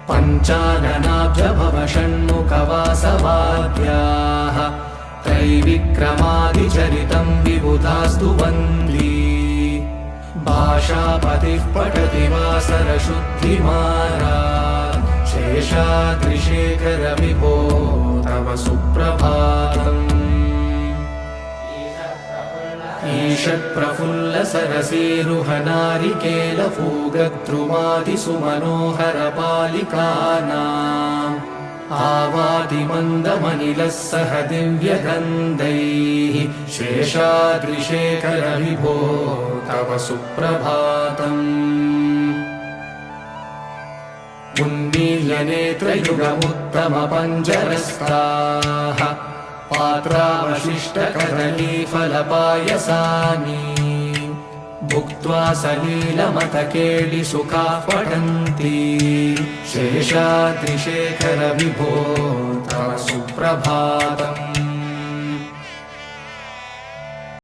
पञ्चाननाभ्यभव षण्मुखवासवाद्याः त्रैविक्रमादिचरितं विबुधास्तु वन्दी भाषापतिः पठति वासरशुद्धिमारात् शेषाद्रिशेखर विभो तव सुप्रभातम् ईषत्प्रफुल्लसरसीरुहनारिकेलफूगद्रुमादिसुमनोहरपालिकानाम् आवादिमन्दमनिलः सह दिव्यगन्धैः शेषाद्रिशेखर विभो तव सुप्रभातम् उन्मील्यनेत्रयुगमुत्तमपञ्जरस्ताः पात्रावशिष्टकदलीफलपायसानि भुक्त्वा सलीलमतकेलिसुखाः पठन्ति शेषाद्रिशेखर विभो तव सुप्रभातम्